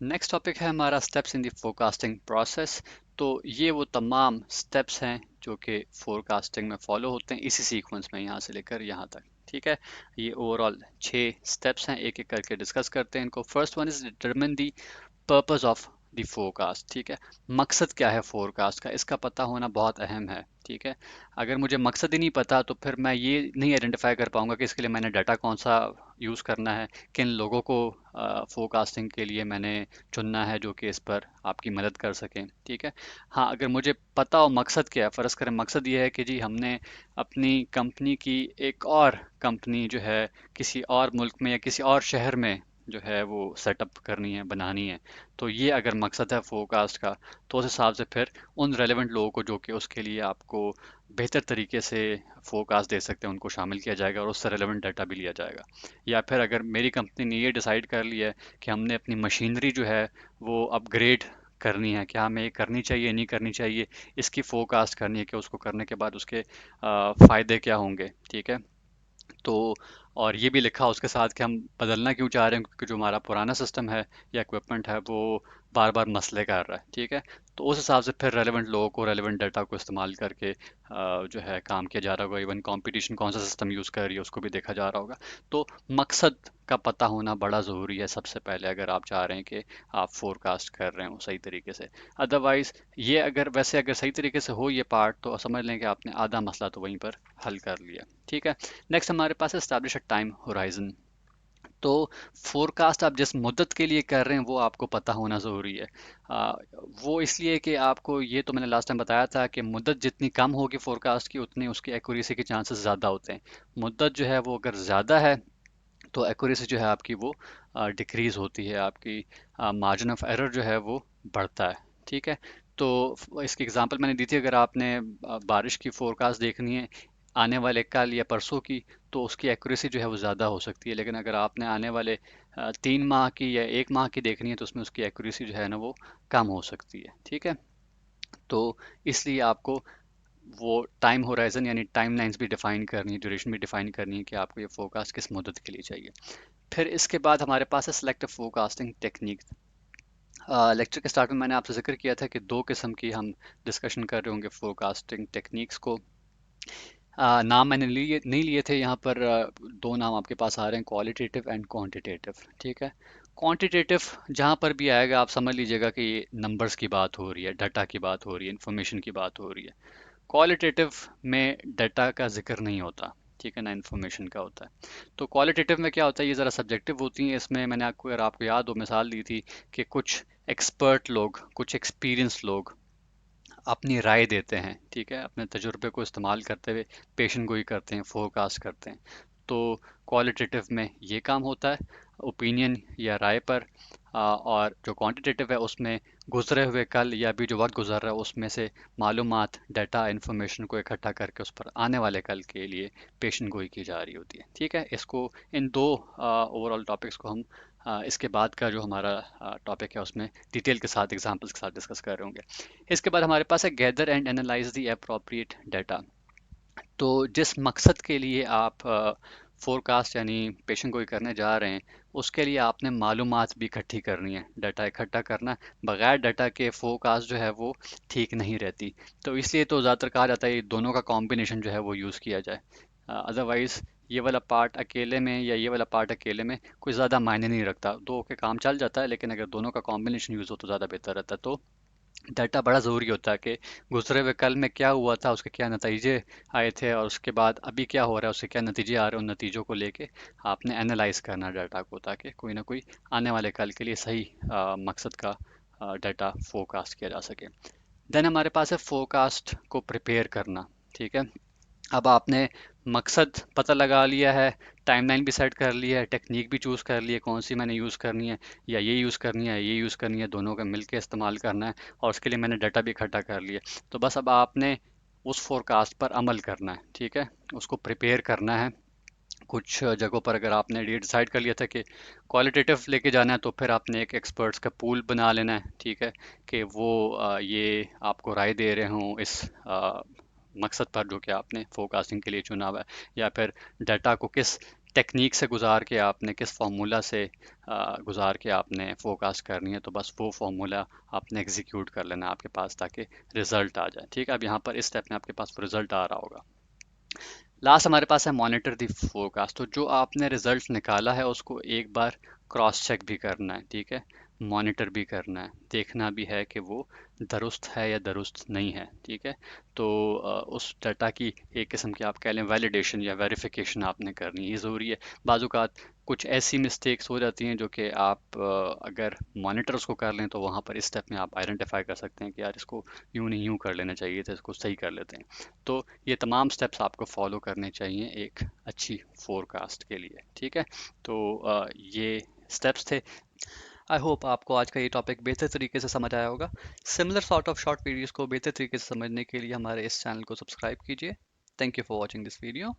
Next topic है हमारा steps in the forecasting process. तो ये वो तमाम स्टेप्स हैं जो कि फोरकास्टिंग में फॉलो होते हैं इसी सीक्वेंस में, यहाँ से लेकर यहाँ तक। ठीक है, ये ओवरऑल 6 स्टेप्स हैं, एक एक करके डिस्कस करते हैं इनको। First one is determine the purpose of the forecast. ठीक है, मकसद क्या है फोरकास्ट का, इसका पता होना बहुत अहम है। ठीक है, अगर मुझे मकसद ही नहीं पता तो फिर मैं ये नहीं आइडेंटिफाई कर पाऊंगा कि इसके लिए मैंने डाटा कौन सा यूज़ करना है, किन लोगों को फोरकास्टिंग के लिए मैंने चुनना है जो कि इस पर आपकी मदद कर सकें। ठीक है, हाँ, अगर मुझे पता हो मकसद क्या है, फ़र्ज़ करें मकसद ये है कि जी हमने अपनी कंपनी की एक और कंपनी जो है किसी और मुल्क में या किसी और शहर में जो है वो सेटअप करनी है, बनानी है, तो ये अगर मकसद है फोरकास्ट का, तो उस हिसाब से फिर उन रेलेवेंट लोगों को जो कि उसके लिए आपको बेहतर तरीके से फोरकास्ट दे सकते हैं उनको शामिल किया जाएगा और उससे रेलेवेंट डाटा भी लिया जाएगा। या फिर अगर मेरी कंपनी ने ये डिसाइड कर लिया है कि हमने अपनी मशीनरी जो है वो अपग्रेड करनी है, क्या हमें ये करनी चाहिए नहीं करनी चाहिए, इसकी फोरकास्ट करनी है कि उसको करने के बाद उसके फ़ायदे क्या होंगे। ठीक है, तो और ये भी लिखा उसके साथ कि हम बदलना क्यों चाह रहे हैं, क्योंकि जो हमारा पुराना सिस्टम है या इक्विपमेंट है वो बार बार मसले कर रहा है। ठीक है, तो उस हिसाब से फिर रेलेवेंट लोगों को रेलेवेंट डाटा को इस्तेमाल करके जो है काम किया जा रहा होगा। इवन कंपटीशन कौन सा सिस्टम यूज़ कर रही है उसको भी देखा जा रहा होगा। तो मकसद का पता होना बड़ा ज़रूरी है सबसे पहले, अगर आप चाह रहे हैं कि आप फोरकास्ट कर रहे हो सही तरीके से। अदरवाइज़ ये अगर वैसे अगर सही तरीके से हो ये पार्ट, तो समझ लें कि आपने आधा मसला तो वहीं पर हल कर लिया। ठीक है, नेक्स्ट हमारे पास है एस्टैब्लिश अ टाइम होराइजन। तो फोरकास्ट आप जिस मुद्दत के लिए कर रहे हैं वो आपको पता होना ज़रूरी है। आ, वो इसलिए कि आपको, ये तो मैंने लास्ट टाइम बताया था कि मुद्दत जितनी कम होगी फोरकास्ट की उतनी उसकी एक्यूरेसी के चांसेस ज़्यादा होते हैं। मुद्दत जो है वो अगर ज़्यादा है तो एक्यूरेसी जो है आपकी वो डिक्रीज़ होती है, आपकी मार्जिन ऑफ एरर जो है वो बढ़ता है। ठीक है, तो इसकी एग्जांपल मैंने दी थी, अगर आपने बारिश की फोरकास्ट देखनी है आने वाले कल या परसों की, तो उसकी एक्यूरेसी जो है वो ज़्यादा हो सकती है। लेकिन अगर आपने आने वाले 3 माह की या 1 माह की देखनी है तो उसमें उसकी एक्यूरेसी जो है ना वो कम हो सकती है। ठीक है, तो इसलिए आपको वो टाइम होराइजन यानी टाइम लाइन्स भी डिफाइन करनी है, ड्यूरेशन भी डिफाइन करनी है कि आपको ये फोरकास्ट किस मुद्दत के लिए चाहिए। फिर इसके बाद हमारे पास है सिलेक्टिव फोरकास्टिंग टेक्निक। लेक्चर के स्टार्ट में मैंने आपसे जिक्र किया था कि 2 किस्म की हम डिस्कशन कर रहे होंगे फोरकास्टिंग टेक्निक्स को। नाम मैंने लिए नहीं लिए थे यहाँ पर, 2 नाम आपके पास आ रहे हैं, क्वालिटेटिव एंड क्वांटिटेटिव। ठीक है, क्वांटिटेटिव जहाँ पर भी आएगा आप समझ लीजिएगा कि ये नंबर्स की बात हो रही है, डाटा की बात हो रही है, इंफॉर्मेशन की बात हो रही है। क्वालिटेटिव में डाटा का जिक्र नहीं होता, ठीक है ना, इन्फॉर्मेशन का होता है। तो क्वालिटेटिव में क्या होता है, ये ज़रा सब्जेक्टिव होती हैं। इसमें मैंने आपको, अगर आपको याद हो, मिसाल दी थी कि कुछ एक्सपर्ट लोग, कुछ एक्सपीरियंस लोग अपनी राय देते हैं। ठीक है, अपने तजुर्बे को इस्तेमाल करते हुए पेशन गोई करते हैं, फोरकास्ट करते हैं। तो क्वालिटेटिव में ये काम होता है, ओपिनियन या राय पर। और जो क्वांटिटेटिव है उसमें गुजरे हुए कल या अभी जो वक्त गुजर रहा है उसमें से मालूमात, डाटा, इंफॉर्मेशन को इकट्ठा करके उस पर आने वाले कल के लिए पेशन गोई की जा रही होती है। ठीक है, इसको इन दो ओवरऑल टॉपिक्स को हम इसके बाद का जो हमारा टॉपिक है उसमें डिटेल के साथ, एग्जांपल्स के साथ डिस्कस कर रहे होंगे। इसके बाद हमारे पास है gather and analyse the appropriate data. तो जिस मकसद के लिए आप फोरकास्ट यानी पेशन गोई करने जा रहे हैं, उसके लिए आपने मालूमात भी इकट्ठी करनी है, डाटा इकट्ठा करना है। बगैर डाटा के फोरकास्ट जो है वो ठीक नहीं रहती। तो इसलिए तो ज़्यादातर कहा जाता है ये दोनों का कॉम्बिनेशन जो है वो यूज़ किया जाए। अदरवाइज़ ये वाला पार्ट अकेले में या ये वाला पार्ट अकेले में कोई ज़्यादा मायने नहीं रखता, दो के काम चल जाता है, लेकिन अगर दोनों का कॉम्बिनेशन यूज़ हो तो ज़्यादा बेहतर रहता है। तो डाटा बड़ा ज़रूरी होता है कि गुजरे हुए कल में क्या हुआ था, उसके क्या नतीजे आए थे, और उसके बाद अभी क्या हो रहा है, उससे क्या नतीजे आ रहे हैं, उन नतीजों को लेके आपने एनालाइज करना डाटा को, ताकि कोई ना कोई आने वाले कल के लिए सही मकसद का डाटा फोरकास्ट किया जा सके। देन हमारे पास है फोरकास्ट को प्रिपेयर करना। ठीक है, अब आपने मकसद पता लगा लिया है, टाइमलाइन भी सेट कर लिया है, टेक्निक भी चूज़ कर ली है कौन सी मैंने यूज़ करनी है, या ये यूज़ करनी है, ये यूज़ करनी है, दोनों का मिलके इस्तेमाल करना है, और उसके लिए मैंने डाटा भी इकट्ठा कर लिया। तो बस अब आपने उस फोरकास्ट पर अमल करना है। ठीक है, उसको प्रिपेयर करना है। कुछ जगहों पर अगर आपने ये डिसाइड कर लिया था कि क्वालिटेटिव लेके जाना है, तो फिर आपने एक एक्सपर्ट्स का पूल बना लेना है। ठीक है, कि वो ये आपको राय दे रहे हों इस मकसद पर जो कि आपने फोरकास्टिंग के लिए चुना हुआ है, या फिर डाटा को किस टेक्निक से गुजार के आपने किस फार्मूला से गुजार के आपने फोरकास्ट करनी है, तो बस वो फार्मूला आपने एग्जीक्यूट कर लेना है आपके पास, ताकि रिजल्ट आ जाए। ठीक है, अब यहाँ पर इस स्टेप में आपके पास रिजल्ट आ रहा होगा। लास्ट हमारे पास है मॉनिटर दी फोरकास्ट। तो जो आपने रिजल्ट निकाला है उसको एक बार क्रॉस चेक भी करना है। ठीक है, मॉनिटर भी करना है, देखना भी है कि वो दुरुस्त है या दुरुस्त नहीं है। ठीक है, तो उस डाटा की एक किस्म की आप कह लें वैलिडेशन या वेरिफिकेशन आपने करनी है, ज़रूरी है। बाज़ात कुछ ऐसी मिस्टेक्स हो जाती हैं जो कि आप अगर मॉनिटर्स को कर लें तो वहाँ पर इस स्टेप में आप आइडेंटिफाई कर सकते हैं कि यार इसको यूँ नहीं यूँ कर लेना चाहिए था, इसको सही कर लेते हैं। तो ये तमाम स्टेप्स आपको फॉलो करने चाहिए एक अच्छी फोरकास्ट के लिए। ठीक है, तो ये स्टेप्स थे। आई होप आपको आज का ये टॉपिक बेहतर तरीके से समझ आया होगा। Similar sort of short videos को बेहतर तरीके से समझने के लिए हमारे इस चैनल को सब्सक्राइब कीजिए। Thank you for watching this video.